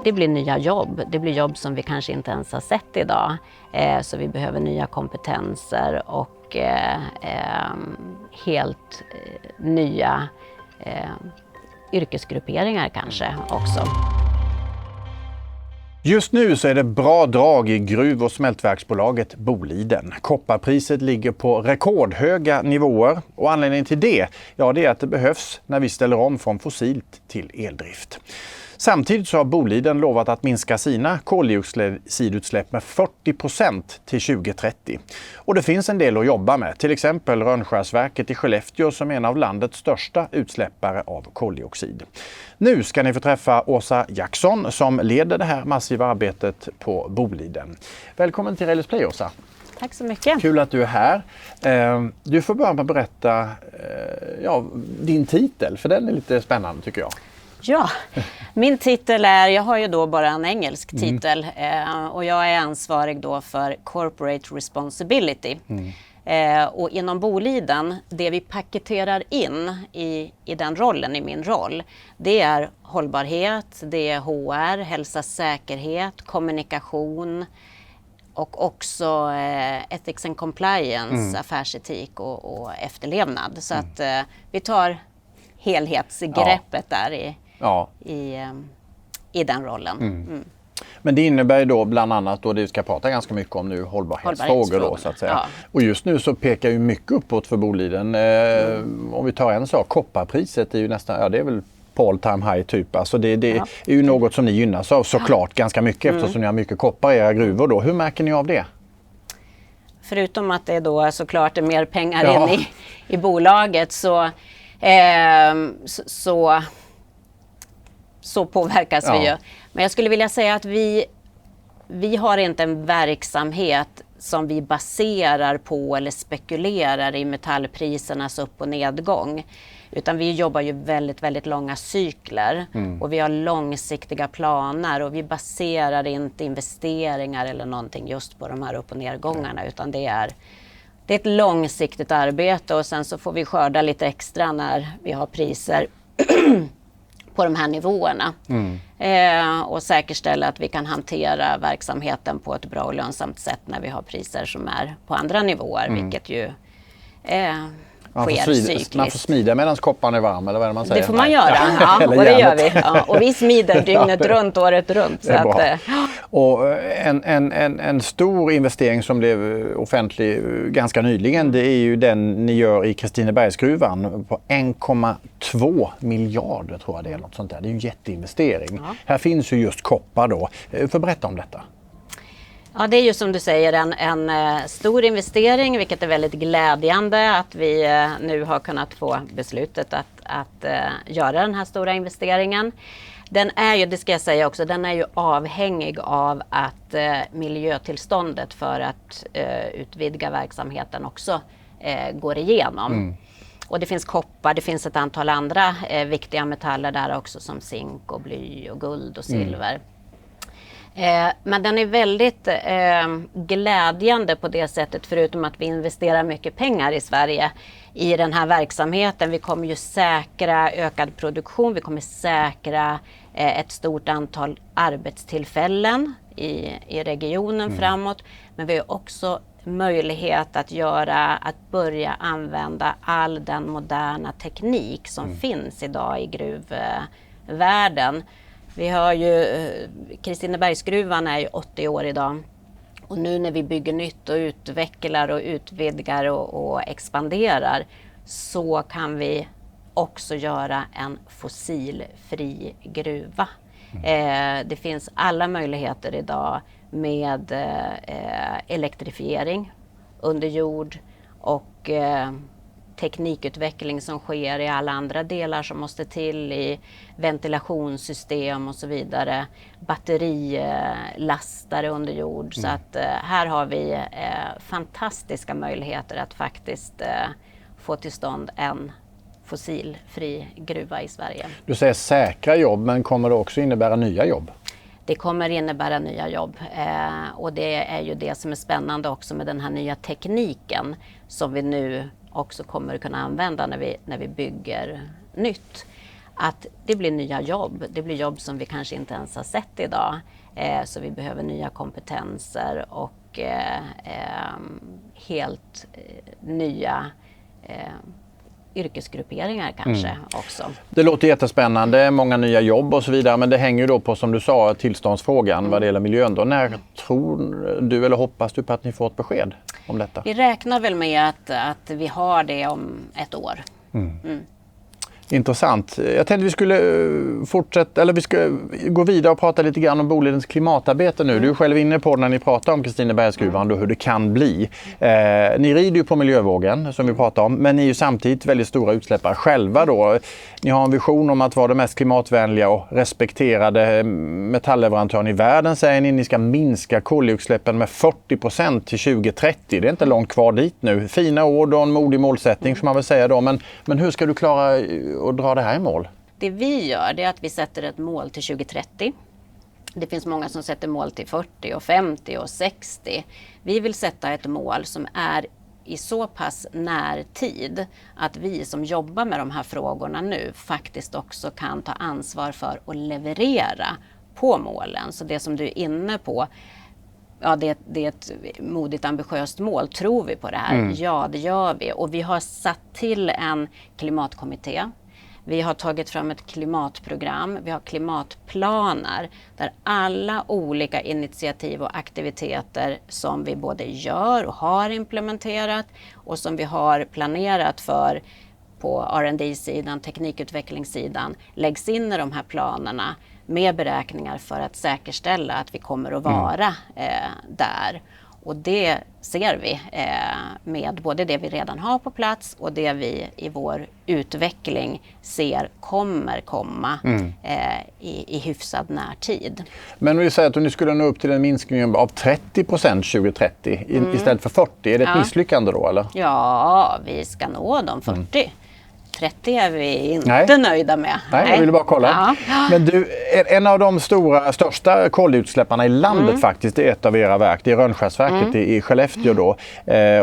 Det blir nya jobb. Det blir jobb som vi kanske inte ens har sett idag. Så vi behöver nya kompetenser och helt nya yrkesgrupperingar kanske också. Just nu så är det bra drag i gruv- och smältverksbolaget Boliden. Kopparpriset ligger på rekordhöga nivåer och anledningen till det, ja, det är att det behövs när vi ställer om från fossilt till eldrift. Samtidigt så har Boliden lovat att minska sina koldioxidutsläpp med 40% till 2030. Och det finns en del att jobba med, till exempel Rönnskärsverket i Skellefteå som är en av landets största utsläppare av koldioxid. Nu ska ni få träffa Åsa Jackson som leder det här massiva arbetet på Boliden. Välkommen till Relais Play, Åsa. Tack så mycket. Kul att du är här. Du får börja med att berätta din titel, för den är lite spännande tycker jag. Ja, min titel är, jag har ju då bara en engelsk titel och jag är ansvarig då för Corporate Responsibility. Och inom Boliden, det vi paketerar in i den rollen, i min roll, det är hållbarhet, det är HR, hälsa, säkerhet, kommunikation och också ethics and compliance, affärsetik och efterlevnad. Så att vi tar helhetsgreppet där i den rollen. Men det innebär då bland annat då det vi ska prata ganska mycket om nu, hållbarhetsfrågor då, så att säga. Ja. Och just nu så pekar ju mycket uppåt för Boliden. Om vi tar en sak, kopparpriset är ju nästan, det är väl på all time high typ. Alltså det är ju något som ni gynnas av såklart ganska mycket eftersom ni har mycket koppar i era gruvor då. Hur märker ni av det? Förutom att det då såklart är mer pengar in i bolaget så påverkas vi ju. Men jag skulle vilja säga att vi har inte en verksamhet som vi baserar på eller spekulerar i metallprisernas upp- och nedgång. Utan vi jobbar ju väldigt, väldigt långa cykler och vi har långsiktiga planer och vi baserar inte investeringar eller någonting just på de här upp- och nedgångarna, utan det är ett långsiktigt arbete och sen så får vi skörda lite extra när vi har priser på de här nivåerna och säkerställa att vi kan hantera verksamheten på ett bra och lönsamt sätt när vi har priser som är på andra nivåer, vilket ju sker cykliskt. Man får smida medan kopparn är varm, eller vad är det man säger? Det får man göra, och det gör vi. Ja, och vi smider dygnet runt, året runt. Så att, och en stor investering som blev offentlig ganska nyligen, det är ju den ni gör i Kristinebergsgruvan på 1,2 miljarder tror jag det är, något sånt där. Det är ju en jätteinvestering. Ja. Här finns ju just koppar då. Får berätta om detta. Ja, det är ju som du säger en stor investering, vilket är väldigt glädjande att vi nu har kunnat få beslutet att göra den här stora investeringen. Den är ju, det ska jag säga också, den är ju avhängig av att miljötillståndet för att utvidga verksamheten också går igenom. Och det finns koppar, det finns ett antal andra viktiga metaller där också som zink och bly och guld och silver. Men den är väldigt glädjande på det sättet, förutom att vi investerar mycket pengar i Sverige i den här verksamheten. Vi kommer ju säkra ökad produktion, vi kommer säkra ett stort antal arbetstillfällen i regionen framåt. Men vi har också möjlighet att börja använda all den moderna teknik som finns idag i gruvvärlden. Vi har ju, Kristinebergsgruvan är ju 80 år idag och nu när vi bygger nytt och utvecklar och utvidgar och expanderar så kan vi också göra en fossilfri gruva. Det finns alla möjligheter idag med elektrifiering under jord och teknikutveckling som sker i alla andra delar som måste till i ventilationssystem och så vidare. Batterilastare under jord. Så att här har vi fantastiska möjligheter att faktiskt få till stånd en fossilfri gruva i Sverige. Du säger säkra jobb, men kommer det också innebära nya jobb? Det kommer innebära nya jobb och det är ju det som är spännande också med den här nya tekniken som vi nu också kommer kunna använda när vi bygger nytt. att det blir nya jobb. Det blir jobb som vi kanske inte ens har sett idag. Så vi behöver nya kompetenser och helt nya yrkesgrupperingar kanske också. Det låter jättespännande, många nya jobb och så vidare, men det hänger ju då på, som du sa, tillståndsfrågan vad det gäller miljön. Då. När tror du eller hoppas du på att ni får ett besked om detta? Vi räknar väl med att vi har det om ett år. Intressant. Jag tänkte vi skulle fortsätta, eller vi ska gå vidare och prata lite grann om Bolidens klimatarbete nu. Du är själv inne på när ni pratar om Kristinebergsgruvan hur det kan bli. Ni rider ju på miljövågen som vi pratar om, men ni är ju samtidigt väldigt stora utsläppare själva då. Ni har en vision om att vara det mest klimatvänliga och respekterade metallleverantören i världen, säger ni. Ni ska minska koldioxidutsläppen med 40% till 2030. Det är inte långt kvar dit nu. Fina ord och en modig målsättning som man vill säga då, men hur ska du klara och dra det här i mål? Det vi gör det är att vi sätter ett mål till 2030. Det finns många som sätter mål till 40 och 50 och 60. Vi vill sätta ett mål som är i så pass närtid att vi som jobbar med de här frågorna nu faktiskt också kan ta ansvar för att leverera på målen. Så det som du är inne på, ja, det är ett modigt ambitiöst mål. Tror vi på det här? Ja, det gör vi. Och vi har satt till en klimatkommitté. Vi har tagit fram ett klimatprogram, vi har klimatplaner där alla olika initiativ och aktiviteter som vi både gör och har implementerat och som vi har planerat för på R&D-sidan, teknikutvecklingssidan, läggs in i de här planerna med beräkningar för att säkerställa att vi kommer att vara där. Och det ser vi med både det vi redan har på plats och det vi i vår utveckling ser kommer komma i hyfsad närtid. Men vi säger att om ni skulle nå upp till en minskning av 30% 2030 istället för 40, är det ett misslyckande då eller? Ja, vi ska nå de 40. 30 är vi inte nöjda med. Nej, jag ville bara kolla. Ja. Men du, en av de största koldioxidutsläpparna i landet faktiskt är ett av era verk. Det är Rönnskärsverket i Skellefteå då.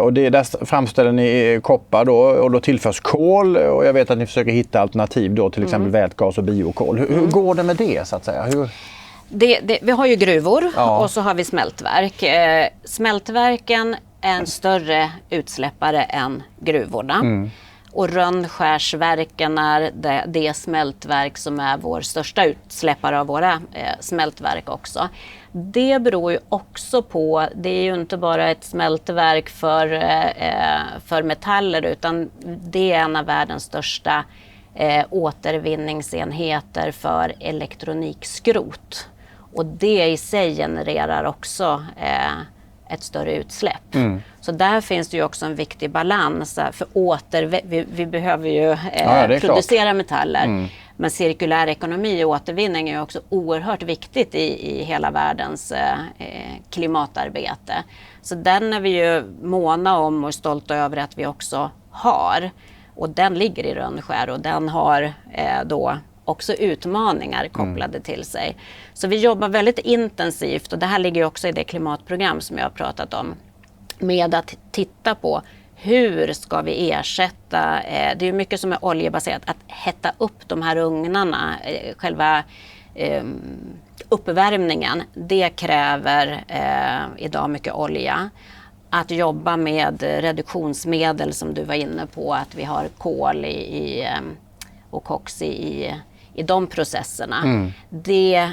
Och där framställer ni koppar då och då tillförs kol. Och jag vet att ni försöker hitta alternativ då, till exempel vätgas och biokol. Hur går det med det så att säga? Vi har ju gruvor och så har vi smältverk. Smältverken är en större utsläppare än gruvorna. Och Rönnskärsverken är det smältverk som är vår största utsläppare av våra smältverk också. Det beror ju också på, det är ju inte bara ett smältverk för metaller utan det är en av världens största återvinningsenheter för elektronikskrot. Och det i sig genererar också ett större utsläpp. Så där finns det ju också en viktig balans. För vi behöver ju producera metaller. Men cirkulär ekonomi och återvinning är ju också oerhört viktigt i hela världens klimatarbete. Så den är vi ju måna om och stolta över att vi också har. Och den ligger i Rönnskär och den har då också utmaningar kopplade till sig. Så vi jobbar väldigt intensivt och det här ligger också i det klimatprogram som jag har pratat om med att titta på hur ska vi ersätta, det är mycket som är oljebaserat, att hetta upp de här ugnarna, själva uppvärmningen, det kräver idag mycket olja. Att jobba med reduktionsmedel som du var inne på, att vi har kol och koks i de processerna. Det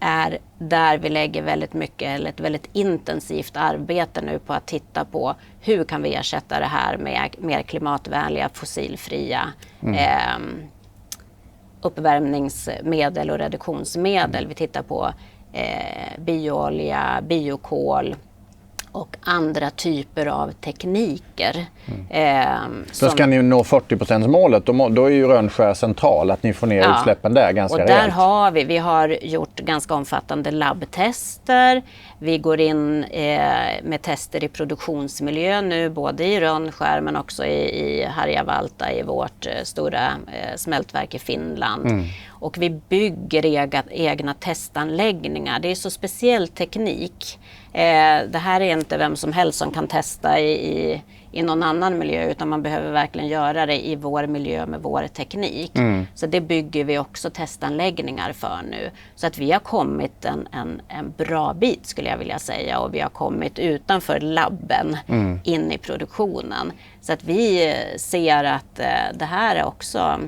är där vi lägger väldigt mycket, eller ett väldigt intensivt arbete nu på att titta på hur kan vi ersätta det här med mer klimatvänliga, fossilfria uppvärmningsmedel och reduktionsmedel. Vi tittar på bioolja, biokol och andra typer av tekniker. Så ska ni nå 40%-målet, då är ju Rönnskär central, att ni får ner utsläppen där ganska rejält. Och där har vi har gjort ganska omfattande labbtester. Vi går in med tester i produktionsmiljö nu, både i Rönnskär men också i Harjavalta i vårt stora smältverk i Finland. Och vi bygger egna testanläggningar. Det är så speciell teknik Det här är inte vem som helst som kan testa i någon annan miljö, utan man behöver verkligen göra det i vår miljö med vår teknik. Så det bygger vi också testanläggningar för nu. Så att vi har kommit en bra bit skulle jag vilja säga, och vi har kommit utanför labben in i produktionen. Så att vi ser att det här är också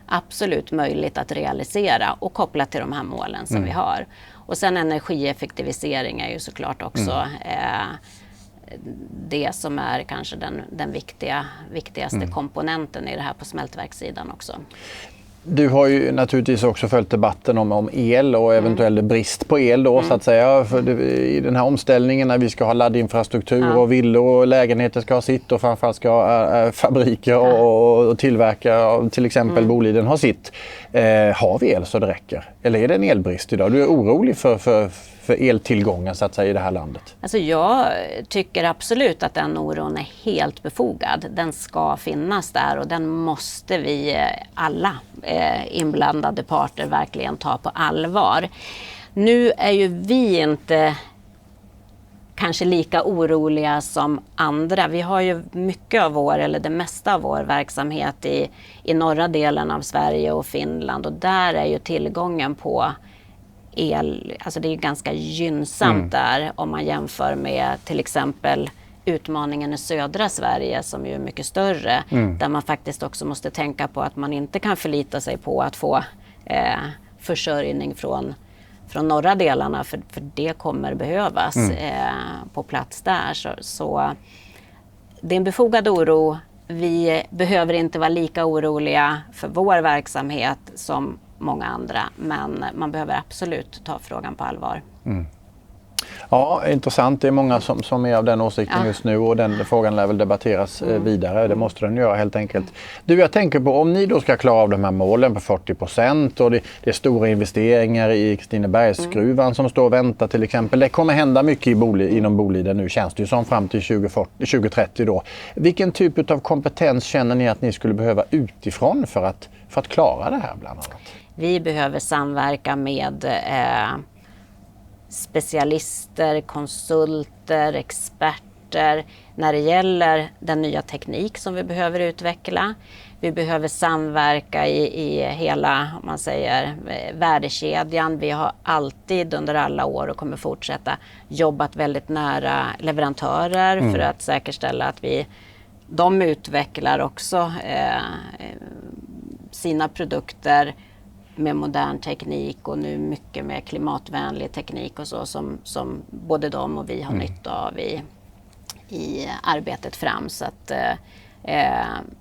absolut möjligt att realisera och koppla till de här målen som vi har. Och sen energieffektivisering är ju såklart också det som är kanske den viktigaste komponenten i det här på smältverkssidan också. Du har ju naturligtvis också följt debatten om el och eventuell brist på el då så att säga. För i den här omställningen när vi ska ha laddinfrastruktur och villor och lägenheter ska ha sitt och framförallt ska fabriker och tillverka till exempel Boliden ha sitt. Har vi el så det räcker? Eller är det en elbrist idag? Du är orolig för eltillgången så att säga i det här landet? Alltså jag tycker absolut att den oron är helt befogad. Den ska finnas där och den måste vi alla inblandade parter verkligen ta på allvar. Nu är ju vi inte kanske lika oroliga som andra. Vi har ju mycket av det mesta av vår verksamhet i norra delen av Sverige och Finland, och där är ju tillgången på el, alltså det är ganska gynnsamt där om man jämför med till exempel utmaningen i södra Sverige som är mycket större, där man faktiskt också måste tänka på att man inte kan förlita sig på att få försörjning från norra delarna, för det kommer behövas på plats där. Så det är en befogad oro. Vi behöver inte vara lika oroliga för vår verksamhet som många andra, men man behöver absolut ta frågan på allvar. Ja, intressant. Det är många som är av den åsikten just nu, och den frågan lär väl debatteras vidare. Det måste den göra helt enkelt. Du, jag tänker på om ni då ska klara av de här målen på 40% och det är stora investeringar i Kristinebergsgruvan som står och väntar till exempel. Det kommer hända mycket inom Boliden nu, känns det ju som, fram till 2030 då. Vilken typ av kompetens känner ni att ni skulle behöva utifrån för att klara det här bland annat? Vi behöver samverka med specialister, konsulter, experter när det gäller den nya teknik som vi behöver utveckla. Vi behöver samverka i hela, om man säger, värdekedjan. Vi har alltid under alla år och kommer fortsätta jobbat väldigt nära leverantörer för att säkerställa att de utvecklar också sina produkter med modern teknik och nu mycket med klimatvänlig teknik och så som både de och vi har nytta av i arbetet fram. Så att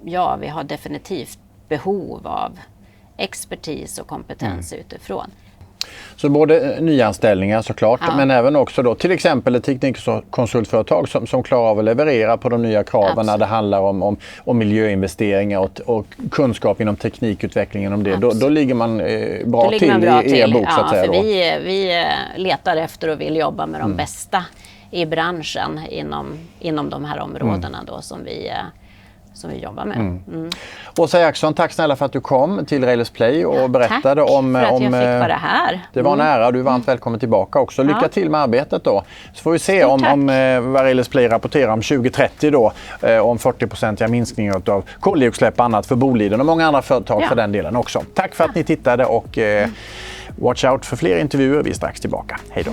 vi har definitivt behov av expertis och kompetens utifrån. Så både nyanställningar såklart, men även också då till exempel ett teknikkonsultföretag som klarar av att leverera på de nya kraven när det handlar om miljöinvesteringar och kunskap inom teknikutvecklingen om det. Då ligger man bra till i er bok så att säga. För vi letar efter och vill jobba med de bästa i branschen inom de här områdena då som vi jobbar med. Åsa Jackson, tack snälla för att du kom till Railers Play och berättade om... Tack för att jag fick vara här. Det var en ära, du är varmt välkommen tillbaka också. Lycka till med arbetet då. Så får vi se om vad Railers Play rapporterar om 2030 då, om 40% minskning av koldioxidutsläpp och annat för Boliden och många andra företag för den delen också. Tack för att ni tittade och watch out för fler intervjuer. Vi är strax tillbaka. Hej då.